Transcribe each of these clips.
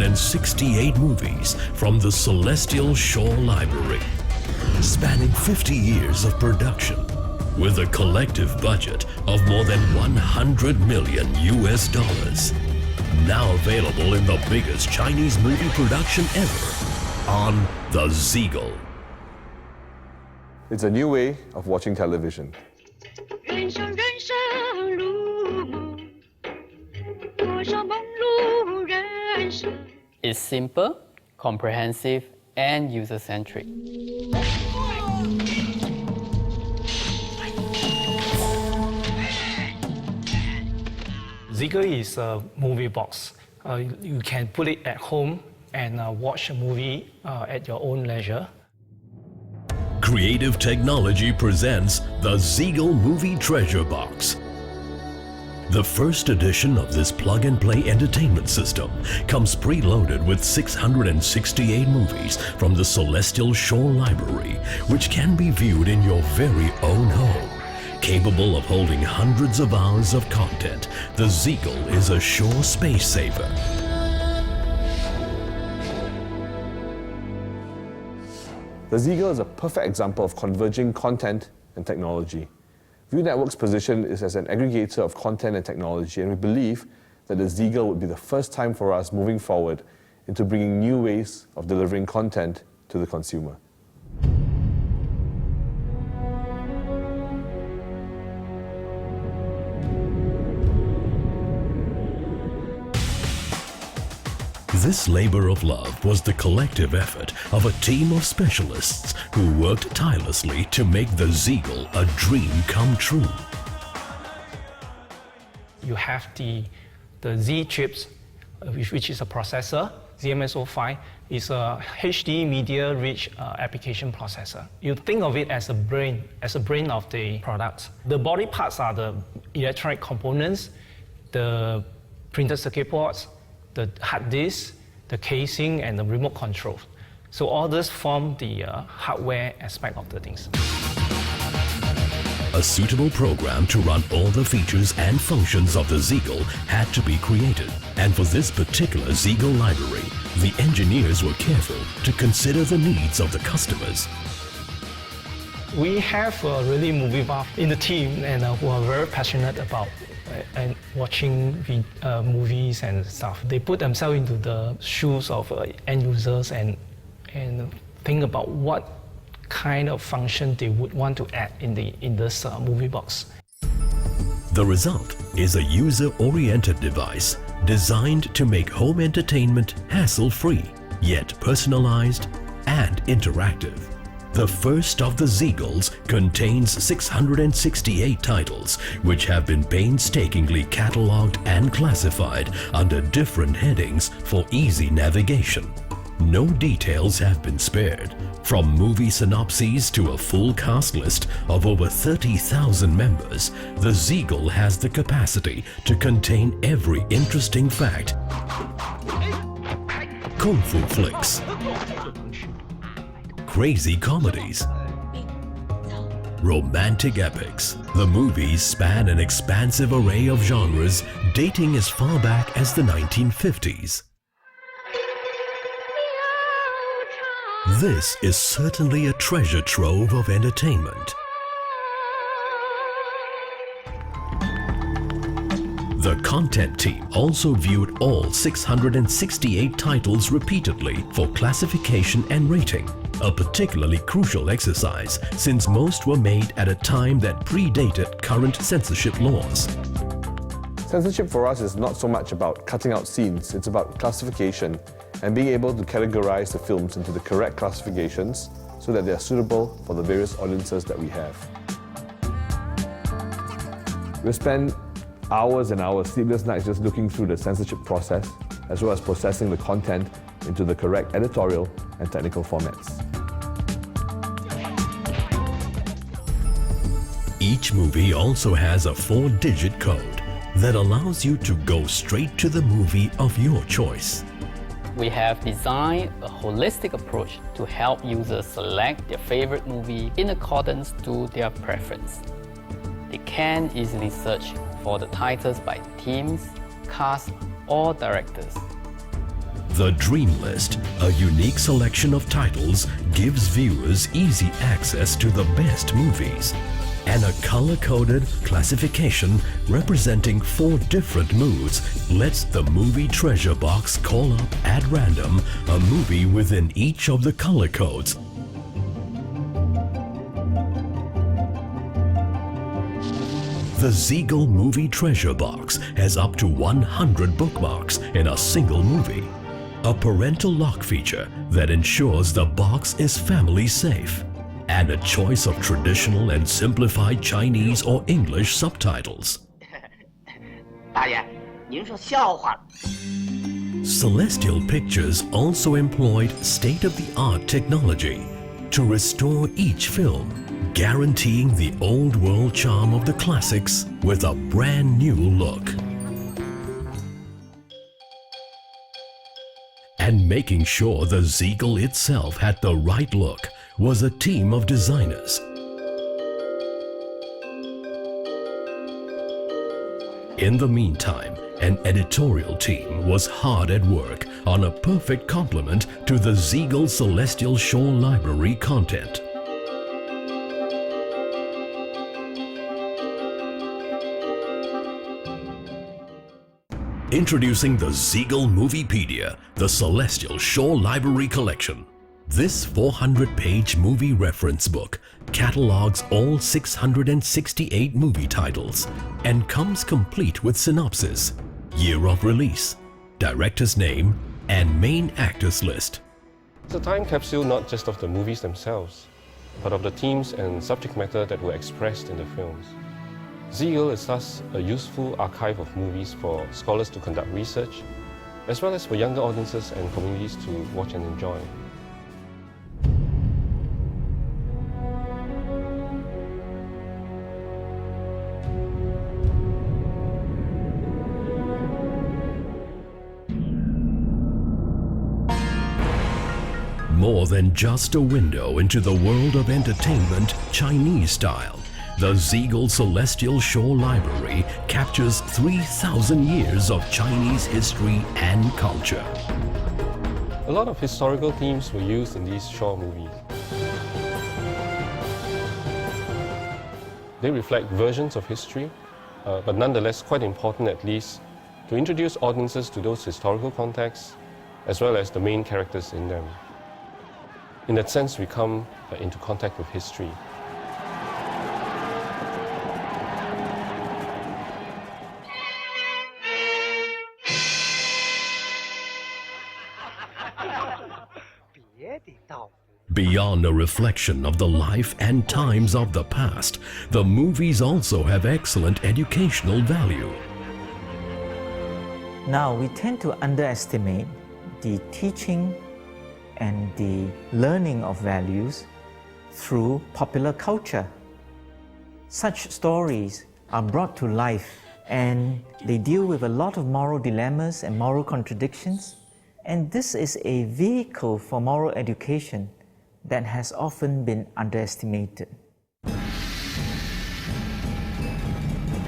668 movies from the Celestial Shore Library, spanning 50 years of production, with a collective budget of more than 100 million US dollars. Now available in the biggest Chinese movie production ever on the ZiiEagle. It's a new way of watching television. It's simple, comprehensive, and user-centric. ZiiEagle is a movie box. You can put it at home and watch a movie at your own leisure. Creative Technology presents the ZiiEagle Movie Treasure Box. The first edition of this plug-and-play entertainment system comes preloaded with 668 movies from the Celestial Shore Library, which can be viewed in your very own home. Capable of holding hundreds of hours of content, the ZiiEagle is a sure space saver. The ZiiEagle is a perfect example of converging content and technology. View Network's position is as an aggregator of content and technology, and we believe that the ZiiEagle would be the first time for us moving forward into bringing new ways of delivering content to the consumer. This labor of love was the collective effort of a team of specialists who worked tirelessly to make the ZiiEagle a dream come true. You have the Z chips, which is a processor. ZMS05 is a HD media rich application processor. You think of it as a brain of the product. The body parts are the electronic components, the printed circuit boards, the hard disk, the casing, and the remote control. So all this form the hardware aspect of the things. A suitable program to run all the features and functions of the ZiiEagle had to be created. And for this particular ZiiEagle library, the engineers were careful to consider the needs of the customers. We have really movie buff in the team and who are very passionate about and watching movies and stuff. They put themselves into the shoes of end users and think about what kind of function they would want to add in this movie box. The result is a user-oriented device designed to make home entertainment hassle-free, yet personalized and interactive. The first of the ZiiEagles contains 668 titles, which have been painstakingly catalogued and classified under different headings for easy navigation. No details have been spared, from movie synopses to a full cast list of over 30,000 members. The ZiiEagle has the capacity to contain every interesting fact, kung fu flicks, crazy comedies, romantic epics. The movies span an expansive array of genres dating as far back as the 1950s. This is certainly a treasure trove of entertainment. The content team also viewed all 668 titles repeatedly for classification and rating, a particularly crucial exercise since most were made at a time that predated current censorship laws. Censorship for us is not so much about cutting out scenes, it's about classification and being able to categorize the films into the correct classifications so that they are suitable for the various audiences that we have. We spend hours and hours, sleepless nights just looking through the censorship process, as well as processing the content into the correct editorial and technical formats. Each movie also has a 4-digit code that allows you to go straight to the movie of your choice. We have designed a holistic approach to help users select their favorite movie in accordance to their preference. They can easily search for the titles by themes, cast, or directors. The Dream List, a unique selection of titles, gives viewers easy access to the best movies. And a color-coded classification representing 4 different moods lets the movie treasure box call up at random a movie within each of the color codes. The ZiiEagle Movie Treasure Box has up to 100 bookmarks in a single movie. A parental lock feature that ensures the box is family safe. And a choice of traditional and simplified Chinese or English subtitles. 大爷，您说笑话。 Celestial Pictures also employed state-of-the-art technology to restore each film, guaranteeing the old world charm of the classics with a brand new look. And making sure the ZiiEagle itself had the right look was a team of designers. In the meantime, an editorial team was hard at work on a perfect complement to the ZiiEagle Celestial Shore Library content. Introducing the ZiiEagle Moviepedia, the Celestial Shore Library Collection. This 400-page movie reference book catalogs all 668 movie titles and comes complete with synopsis, year of release, director's name, and main actors list. It's a time capsule not just of the movies themselves, but of the themes and subject matter that were expressed in the films. ZiiEagle is thus a useful archive of movies for scholars to conduct research, as well as for younger audiences and communities to watch and enjoy. More than just a window into the world of entertainment Chinese style, the ZiiEagle Celestial Shore Library captures 3,000 years of Chinese history and culture. A lot of historical themes were used in these short movies. They reflect versions of history, but nonetheless quite important at least to introduce audiences to those historical contexts as well as the main characters in them. In that sense, we come into contact with history. Beyond a reflection of the life and times of the past, the movies also have excellent educational value. Now, we tend to underestimate the teaching and the learning of values through popular culture. Such stories are brought to life and they deal with a lot of moral dilemmas and moral contradictions. And this is a vehicle for moral education that has often been underestimated.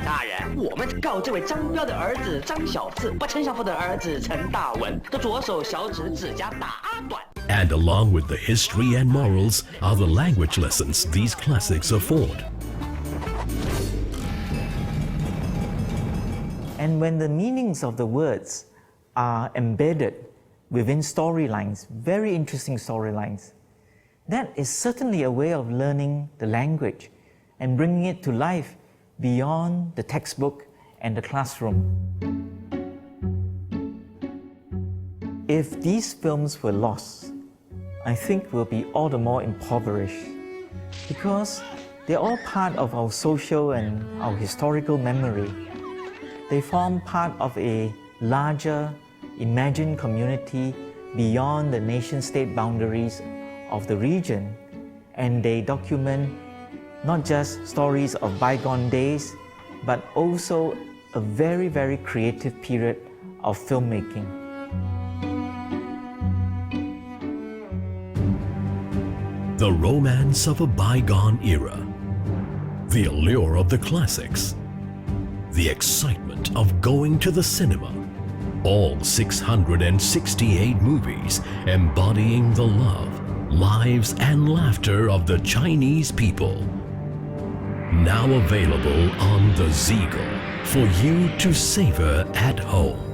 大人，我们告这位张彪的儿子张小四和陈小福的儿子陈大文的左手小指指甲打断。 And along with the history and morals are the language lessons these classics afford. And when the meanings of the words are embedded within storylines, very interesting storylines, that is certainly a way of learning the language and bringing it to life beyond the textbook and the classroom. If these films were lost, I think we'll be all the more impoverished because they're all part of our social and our historical memory. They form part of a larger, imagined community beyond the nation-state boundaries of the region, and they document not just stories of bygone days, but also a very, very creative period of filmmaking. The romance of a bygone era, the allure of the classics, the excitement of going to the cinema, All 668 movies embodying the love, lives and laughter of the Chinese people. Now available on the ZiiEagle for you to savor at home.